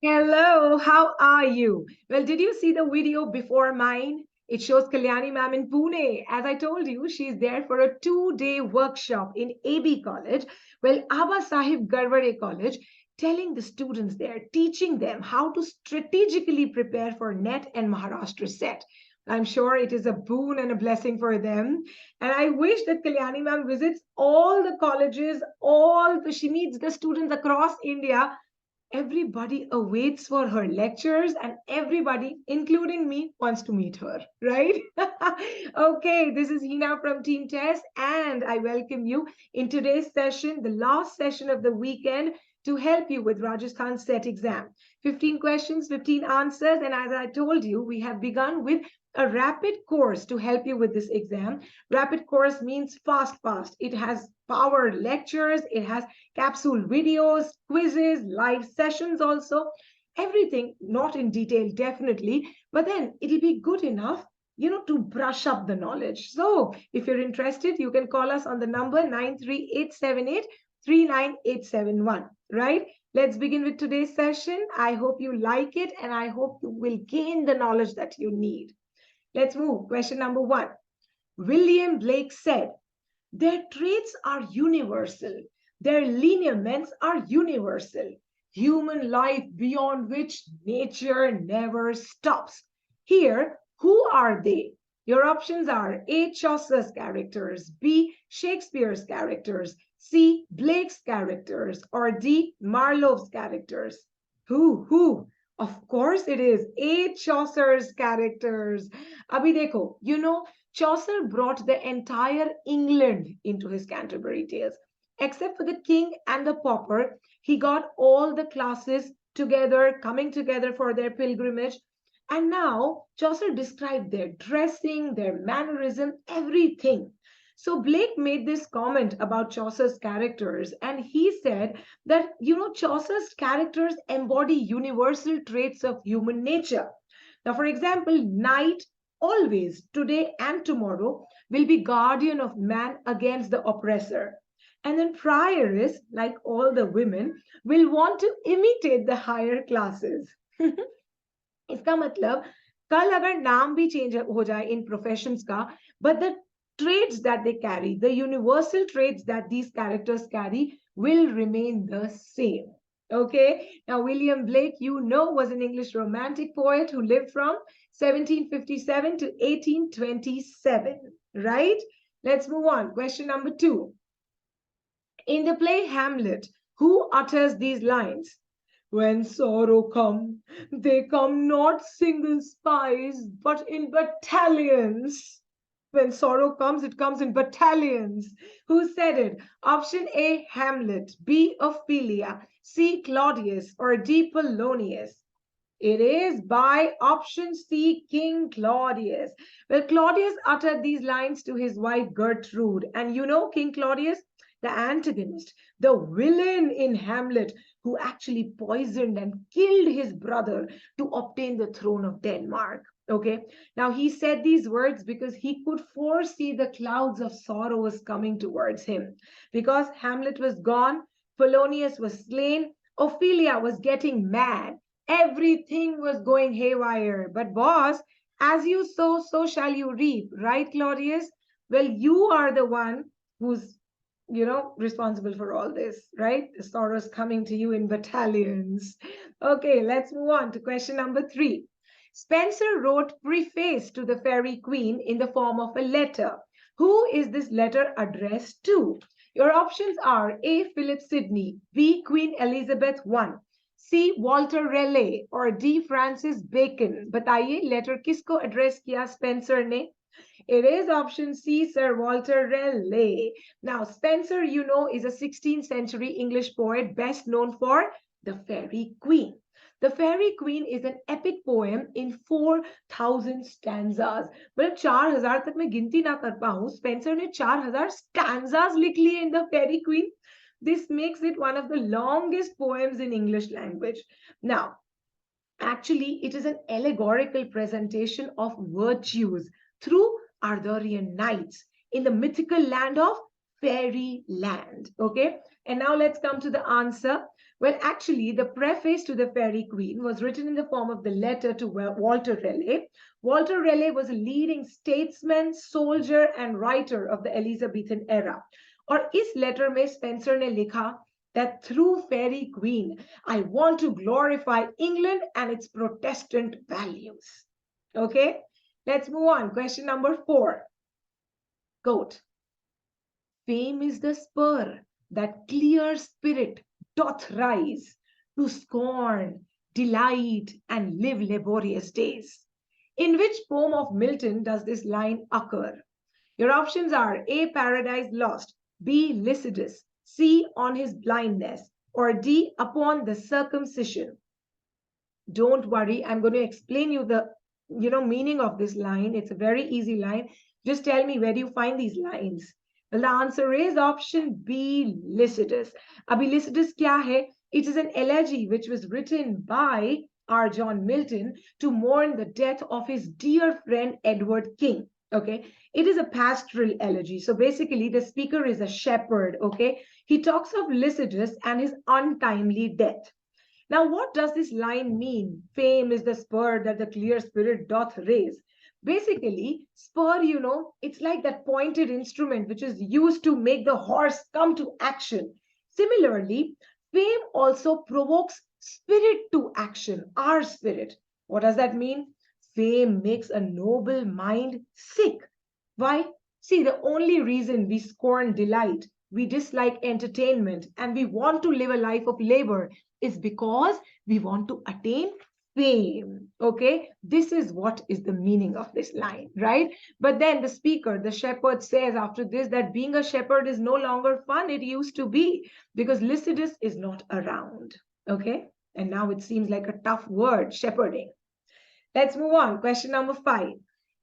Hello, how are you? Well, did you see the video before mine? It shows Kalyani ma'am in Pune. As I told you, she's there for a 2-day workshop in AB College, well, Aba Sahib Garwade College, telling the students there, teaching them how to strategically prepare for NET and Maharashtra set. I'm sure it is a boon and a blessing for them. And I wish that Kalyani ma'am visits all the colleges, she meets the students across India. Everybody awaits for her lectures and everybody, including me, wants to meet her, right? Okay, this is Hina from Team TES and I welcome you in today's session, the last session of the weekend, to help you with Rajasthan set exam. 15 questions, 15 answers, and as I told you, we have begun with a rapid course to help you with this exam. Rapid course means fast. It has power lectures, it has capsule videos, quizzes, live sessions also. Everything, not in detail, definitely, but then it'll be good enough to brush up the knowledge. So if you're interested, you can call us on the number 93878 39871, right? Let's begin with today's session. I hope you like it and I hope you will gain the knowledge that you need. Let's move. Question number 1. William Blake said, their traits are universal. Their lineaments are universal. Human life beyond which nature never stops. Here, who are they? Your options are A. Chaucer's characters, B. Shakespeare's characters, C. Blake's characters, or D. Marlowe's characters. Who? Of course it is A. Chaucer's characters. Abhi dekho, Chaucer brought the entire England into his Canterbury Tales. Except for the king and the pauper, he got all the classes together, coming together for their pilgrimage. And now Chaucer described their dressing, their mannerism, everything. So Blake made this comment about Chaucer's characters, and he said that, Chaucer's characters embody universal traits of human nature. Now, for example, night always, today and tomorrow, will be guardian of man against the oppressor. And then prioress, like all the women, will want to imitate the higher classes. इसका मतलब कल अगर नाम भी change हो जाए इन professions का, but the traits that they carry, the universal traits that these characters carry, will remain the same. Okay, now William Blake, was an English romantic poet who lived from 1757 to 1827, right? Let's move on. Question number 2. In the play Hamlet, who utters these lines? When sorrow come, they come not single spies, but in battalions. When sorrow comes, it comes in battalions. Who said it? Option A, Hamlet, B, Ophelia, C, Claudius, or D, Polonius. It is by option C, King Claudius. Well, Claudius uttered these lines to his wife Gertrude. And King Claudius, the antagonist, the villain in Hamlet, who actually poisoned and killed his brother to obtain the throne of Denmark. Okay, now he said these words because he could foresee the clouds of sorrows coming towards him. Because Hamlet was gone, Polonius was slain, Ophelia was getting mad, everything was going haywire. But boss, as you sow, so shall you reap, right, Claudius? Well, you are the one who's responsible for all this, right? The sorrows coming to you in battalions. Okay, let's move on to question number 3. Spenser wrote preface to the Faerie Queene in the form of a letter. Who is this letter addressed to? Your options are A. Philip Sidney, B. Queen Elizabeth I, C. Walter Raleigh, or D. Francis Bacon. बताइए letter किसको address किया Spenser ने? It is option C, Sir Walter Raleigh. Now, Spenser, is a 16th century English poet best known for the Faerie Queene. The Faerie Queene is an epic poem in 4,000 stanzas. मतलब 4,000 तक मैं गिनती ना कर पाऊं, Spenser ने 4,000 stanzas लिख लिए in the Faerie Queene. This makes it one of the longest poems in English language. Now, actually, it is an allegorical presentation of virtues through Arthurian knights in the mythical land of Fairyland. Okay, and now let's come to the answer. Well, actually, the preface to the Faerie Queene was written in the form of the letter to Walter Raleigh. Walter Raleigh was a leading statesman, soldier, and writer of the Elizabethan era. और इस letter में Spenser ने लिखा that through Faerie Queene, I want to glorify England and its Protestant values. Okay, let's move on. Question number 4. Quote, fame is the spur that clear spirit doth rise to scorn, delight, and live laborious days. In which poem of Milton does this line occur? Your options are A, Paradise Lost, B, Lycidas, C, On His Blindness, or D, Upon the Circumcision. Don't worry, I'm going to explain you the meaning of this line. It's a very easy line. Just tell me, where do you find these lines? Well, the answer is option B, Lycidas. Abhi Lycidas kya hai? It is an elegy which was written by R. John Milton to mourn the death of his dear friend Edward King. Okay, it is a pastoral elegy. So basically, the speaker is a shepherd. Okay, he talks of Lycidas and his untimely death. Now, what does this line mean? Fame is the spur that the clear spirit doth raise. Basically, spur, it's like that pointed instrument which is used to make the horse come to action. Similarly, fame also provokes spirit to action, our spirit. What does that mean? Fame makes a noble mind sick. Why? See, the only reason we scorn delight, we dislike entertainment, and we want to live a life of labor is because we want to attain fame. Okay, this is what is the meaning of this line, right? But then the speaker, the shepherd, says after this that being a shepherd is no longer fun. It used to be, because Lycidas is not around. Okay, and now it seems like a tough word, shepherding. Let's move on. Question number 5.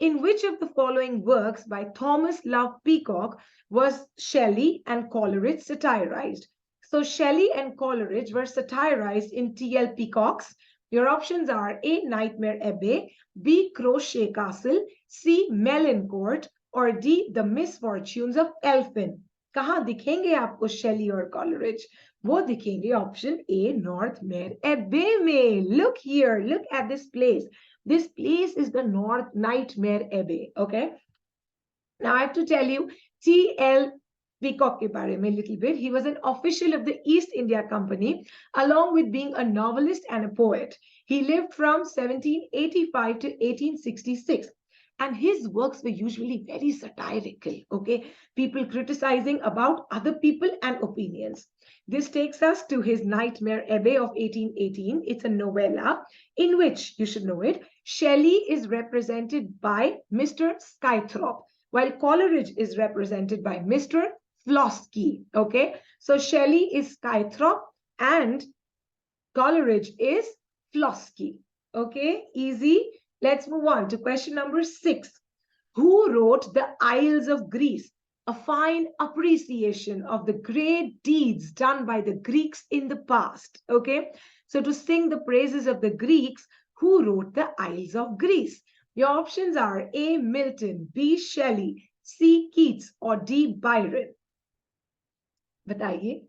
In which of the following works by Thomas Love Peacock was Shelley and Coleridge satirized? So Shelley and Coleridge were satirized in T.L. Peacock's. Your options are A, Nightmare Abbey, B, Crochet Castle, C, Melancourt, or D, The Misfortunes of Elphin. कहाँ दिखेंगे आपको Shelley और Coleridge? वो दिखेंगे option A, Northrop Frye में. Look here, look at this place. This place is the Nightmare Abbey. Okay. Now I have to tell you T.L. Peacock ke bare mein a little bit. He was an official of the East India Company, along with being a novelist and a poet. He lived from 1785 to 1866. And his works were usually very satirical, okay? People criticizing about other people and opinions. This takes us to his Nightmare Abbey of 1818. It's a novella in which, you should know it, Shelley is represented by Mr. Skythrop, while Coleridge is represented by Mr. Flosky, okay? So Shelley is Skythrop and Coleridge is Flosky, okay? Easy. Let's move on to question number 6. Who wrote The Isles of Greece? A fine appreciation of the great deeds done by the Greeks in the past. Okay, so to sing the praises of the Greeks, who wrote The Isles of Greece? Your options are A, Milton, B, Shelley, C, Keats, or D, Byron. Bataiye.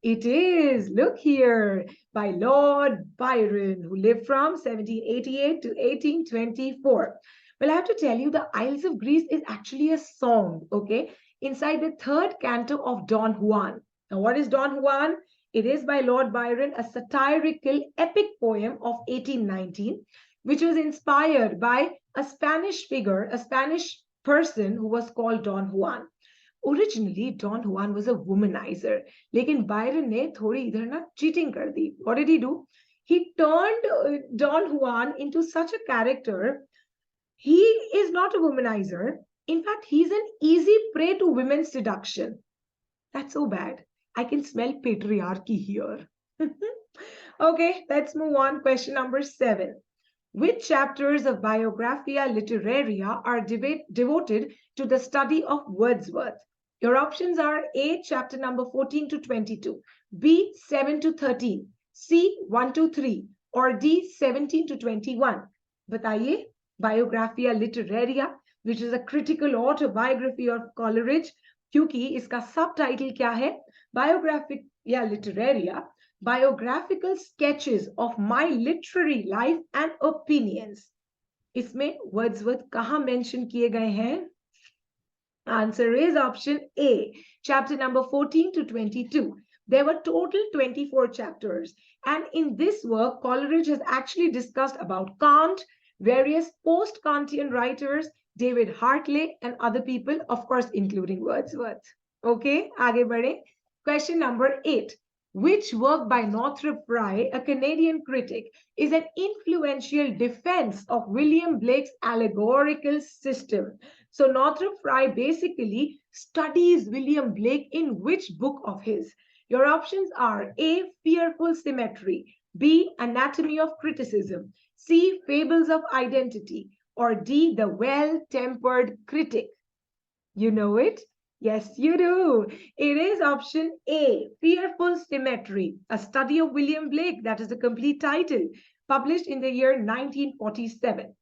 It is, look here, by Lord Byron, who lived from 1788 to 1824. Well, I have to tell you, The Isles of Greece is actually a song, okay, inside the 3rd canto of Don Juan. Now, what is Don Juan? It is by Lord Byron, a satirical epic poem of 1819, which was inspired by a Spanish figure, a Spanish person who was called Don Juan. Originally, Don Juan was a womanizer. Lekin Byron ne thodi idhar na cheating kar di. What did he do? He turned Don Juan into such a character. He is not a womanizer. In fact, he's an easy prey to women's seduction. That's so bad. I can smell patriarchy here. Okay, let's move on. Question number 7. Which chapters of Biographia Literaria are devoted to the study of Wordsworth? Your options are A, chapter number 14 to 22, B, 7 to 13, C, 1 to 3, or D, 17 to 21. Bataiye, Biographia Literaria, which is a critical autobiography of Coleridge, क्योंकि इसका subtitle क्या है? Biographia Literaria, biographical sketches of my literary life and opinions. इसमें Wordsworth कहाँ mention किए गए हैं? Answer is option A, chapter number 14 to 22. There were total 24 chapters. And in this work, Coleridge has actually discussed about Kant, various post-Kantian writers, David Hartley, and other people, of course, including Wordsworth. Okay, आगे बढ़े. Question number 8. Which work by Northrop Frye, a Canadian critic, is an influential defense of William Blake's allegorical system? So Northrop Frye basically studies William Blake in which book of his? Your options are A, Fearful Symmetry, B, Anatomy of Criticism, C, Fables of Identity, or D, The Well-Tempered Critic. You know it? Yes, you do. It is option A, Fearful Symmetry, a study of William Blake. That is the complete title, published in the year 1947.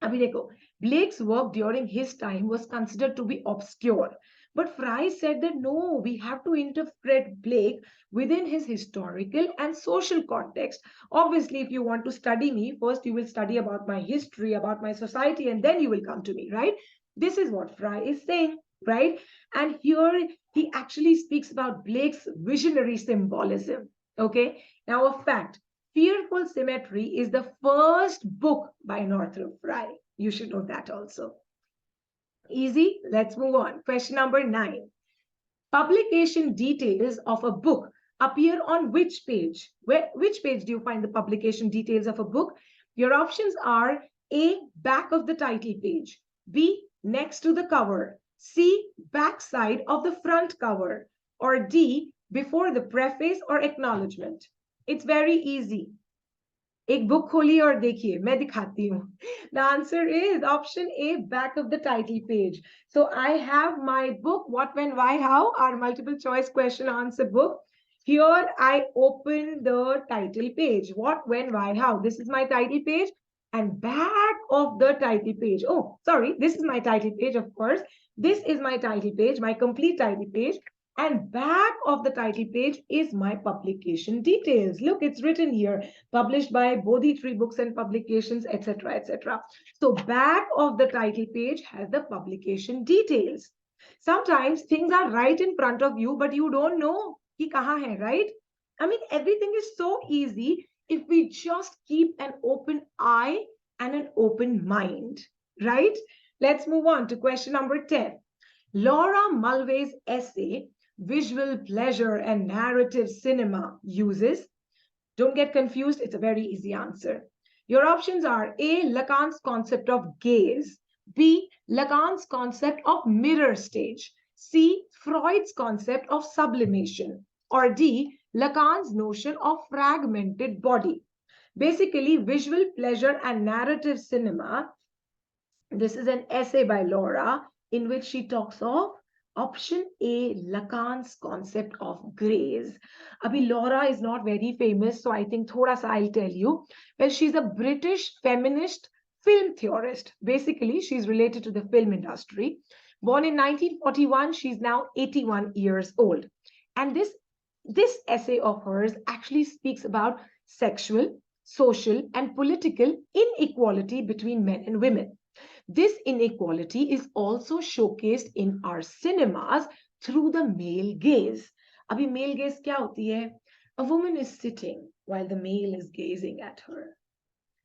Abhi dekho, Blake's work during his time was considered to be obscure. But Frye said that no, we have to interpret Blake within his historical and social context. Obviously, if you want to study me, first you will study about my history, about my society, and then you will come to me, right? This is what Frye is saying, right? And here he actually speaks about Blake's visionary symbolism, okay? Now, a fact. Fearful Symmetry is the first book by Northrop Frye. You should know that also. Easy. Let's move on. Question number 9. Publication details of a book appear on which page? Which page do you find the publication details of a book? Your options are A, back of the title page, B, next to the cover, C, back side of the front cover, or D, before the preface or acknowledgement. It's very easy. एक book खोलिए और देखिए मैं दिखाती हूँ. The answer is option A, back of the title page. So I have my book, What, When, Why, How, our multiple choice question answer book. Here I open the title page. What, When, Why, How. This is my title page. And back of the title page. Oh, sorry. This is my title page, of course. This is my title page, my complete title page. And back of the title page is my publication details. Look, it's written here, published by Bodhi Tree Books and Publications, etc., etc. So back of the title page has the publication details. Sometimes things are right in front of you, but you don't know ki kahan hai, right? I mean, everything is so easy if we just keep an open eye and an open mind, right? Let's move on to question number 10. Laura Mulvey's essay, Visual Pleasure and Narrative Cinema, uses, don't get confused, it's a very easy answer. Your options are A, Lacan's concept of gaze, B, Lacan's concept of mirror stage, C, Freud's concept of sublimation, or D, Lacan's notion of fragmented body. Basically, Visual Pleasure and Narrative Cinema, this is an essay by Laura in which she talks of option A, Lacan's concept of grace. Abhi Laura is not very famous, so I think thoda sa I'll tell you. Well, she's a British feminist film theorist. Basically, she's related to the film industry. Born in 1941, she's now 81 years old. And this essay of hers actually speaks about sexual, social, and political inequality between men and women. This inequality is also showcased in our cinemas through the male gaze. Abhi male gaze kya hoti hai? A woman is sitting while the male is gazing at her.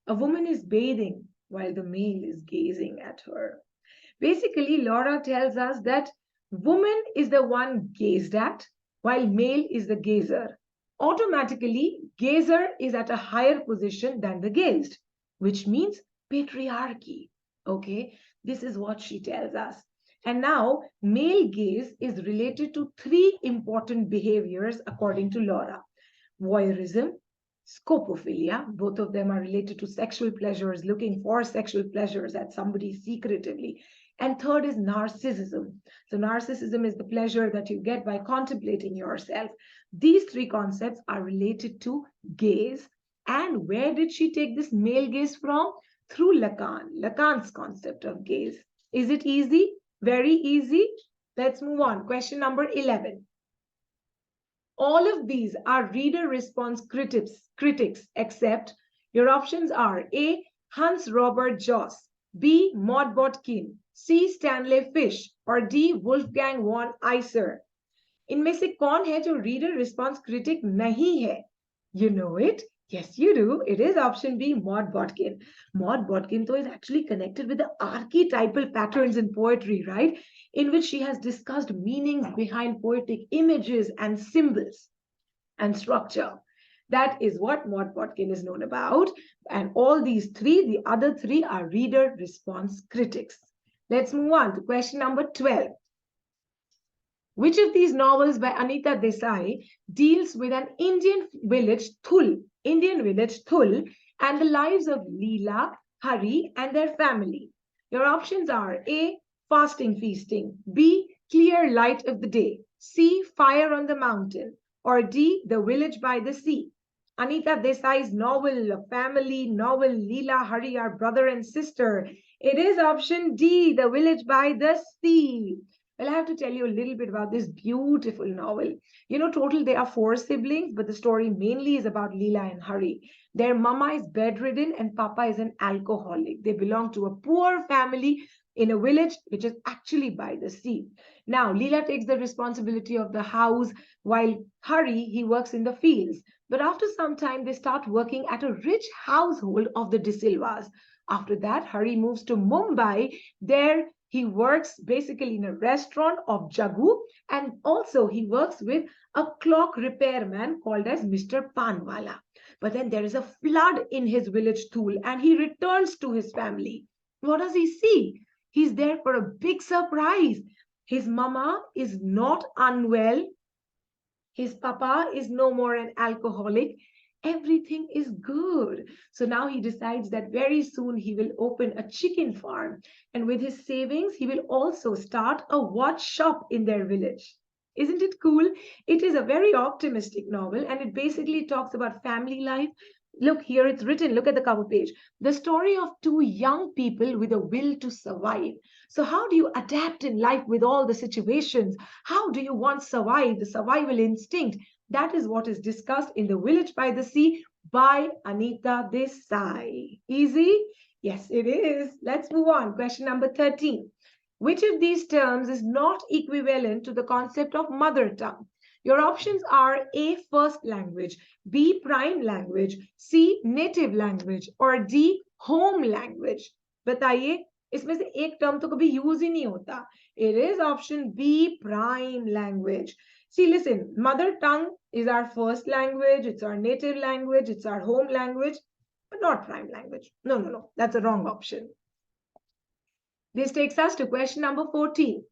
A woman is bathing while the male is gazing at her. Basically, Laura tells us that woman is the one gazed at while male is the gazer. Automatically, gazer is at a higher position than the gazed, which means patriarchy. Okay, this is what she tells us. And now, male gaze is related to 3 important behaviors according to Laura. Voyeurism, scopophilia, both of them are related to sexual pleasures, looking for sexual pleasures at somebody secretively. And third is narcissism. So narcissism is the pleasure that you get by contemplating yourself. These 3 concepts are related to gaze. And where did she take this male gaze from? Through Lacan's concept of gaze. Is it easy? Very easy. Let's move on. Question number 11. All of these are reader response critics, except your options are A. Hans Robert Joss, B. Maud Botkin, C. Stanley Fish, or D. Wolfgang von Iser. इनमें से कौन है जो reader response critic नहीं है? You know it? Yes, you do. It is option B, Maud Botkin. Maud Botkin, though, is actually connected with the archetypal patterns in poetry, right? In which she has discussed meanings behind poetic images and symbols and structure. That is what Maud Botkin is known about. And all these three, the other three, are reader response critics. Let's move on to question number 12. Which of these novels by Anita Desai deals with an Indian village, Thul, and the lives of Leela, Hari, and their family? Your options are A. Fasting Feasting, B. Clear Light of the Day, C. Fire on the Mountain, or D. The Village by the Sea. Anita Desai's novel, a family novel, Leela, Hari are brother and sister. It is option D, The Village by the Sea. Well, I have to tell you a little bit about this beautiful novel. You know, total there are 4 siblings, but the story mainly is about Leela and Hari. Their mama is bedridden and papa is an alcoholic. They belong to a poor family in a village which is actually by the sea. Now, Leela takes the responsibility of the house while Hari, he works in the fields. But after some time, they start working at a rich household of the De Silvas. After that, Hari moves to Mumbai. There, he works basically in a restaurant of Jagu, and also he works with a clock repairman called as Mr. Panwala. But then there is a flood in his village Thul, and he returns to his family. What does he see? He's there for a big surprise. His mama is not unwell. His papa is no more an alcoholic. Everything is good. So now he decides that very soon he will open a chicken farm. And with his savings, he will also start a watch shop in their village. Isn't it cool? It is a very optimistic novel, and it basically talks about family life. Look, here it's written. Look at the cover page. The story of 2 young people with a will to survive. So how do you adapt in life with all the situations? How do you want to survive, the survival instinct? That is what is discussed in The Village by the Sea by Anita Desai. Easy? Yes, it is. Let's move on. Question number 13. Which of these terms is not equivalent to the concept of mother tongue? Your options are A. First language, B. Prime language, C. Native language, or D. Home language. बताइए, इसमें से एक term तो कभी use ही नहीं होता. It is option B. Prime language. See, listen, mother tongue is our first language, it's our native language, it's our home language, but not prime language. No, that's a wrong option. This takes us to question number 14.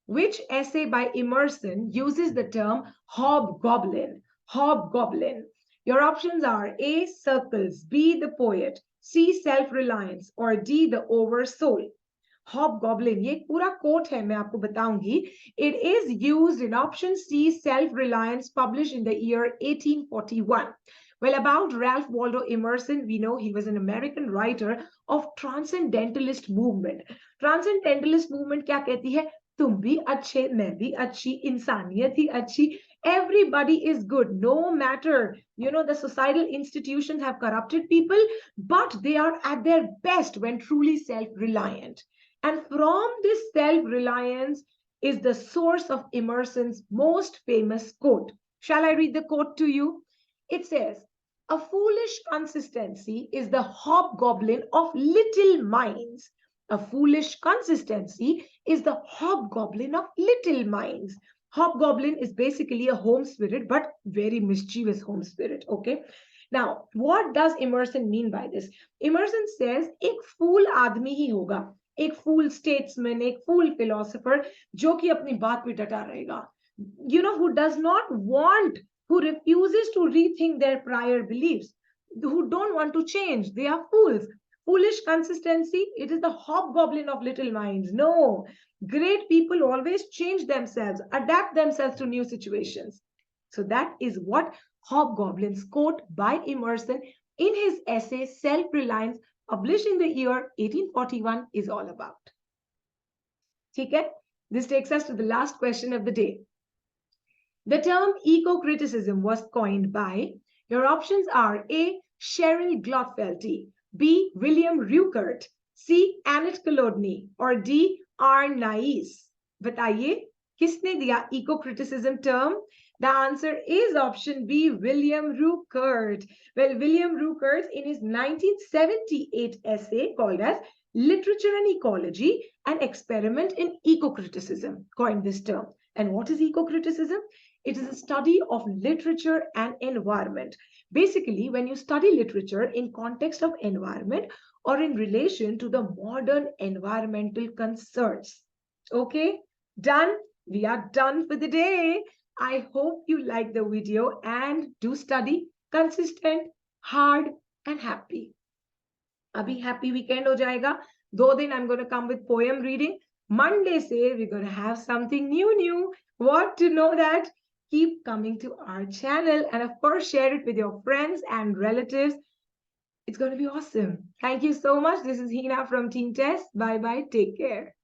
Which essay by Emerson uses the term hobgoblin? Hobgoblin. Your options are A. Circles, B. The poet, C. Self-reliance, or D. The oversoul. Hobgoblin, ये पूरा quote है, मैं आपको बताऊंगी. It is used in option C, Self-Reliance, published in the year 1841. Well, about Ralph Waldo Emerson, we know he was an American writer of transcendentalist movement. Transcendentalist movement क्या कहती है? तुम भी अच्छे, मैं भी अच्छी, इंसानियत ही अच्छी. Everybody is good, no matter, you know, the societal institutions have corrupted people, but they are at their best when truly self-reliant. And from this self-reliance is the source of Emerson's most famous quote. Shall I read the quote to you? It says, "A foolish consistency is the hobgoblin of little minds." A foolish consistency is the hobgoblin of little minds. Hobgoblin is basically a home spirit, but very mischievous home spirit, okay? Now, what does Emerson mean by this? Emerson says, एक fool आदमी ही होगा, एक fool statesman, एक fool philosopher, जो कि अपनी बात पे डटा रहेगा. You know, who does not want, who refuses to rethink their prior beliefs, who don't want to change. They are fools. Foolish consistency, it is the hobgoblin of little minds. No, great people always change themselves, adapt themselves to new situations. So that is what Hobgoblin's quote by Emerson in his essay Self-Reliance, published in the year 1841, is all about. Okay? This takes us to the last question of the day. The term ecocriticism was coined by, your options are A. Cheryl Glotfelty, B. William Ruckert, C. Annette Kolodny और D. R. Nais. बताइए किसने दिया ecocriticism term? The answer is option B, William Ruckert. Well, William Ruckert in his 1978 essay called as Literature and Ecology, an Experiment in Ecocriticism, coined this term. And what is ecocriticism? It is a study of literature and environment. Basically, when you study literature in context of environment or in relation to the modern environmental concerns. Okay, done. We are done for the day. I hope you like the video and do study consistent, hard and happy. Abhi happy weekend ho jayega. 2 दिन I'm going to come with poem reading. Monday say we're going to have something new. What to know that? Keep coming to our channel and of course share it with your friends and relatives. It's going to be awesome. Thank you so much. This is Hina from Team TES. Bye bye. Take care.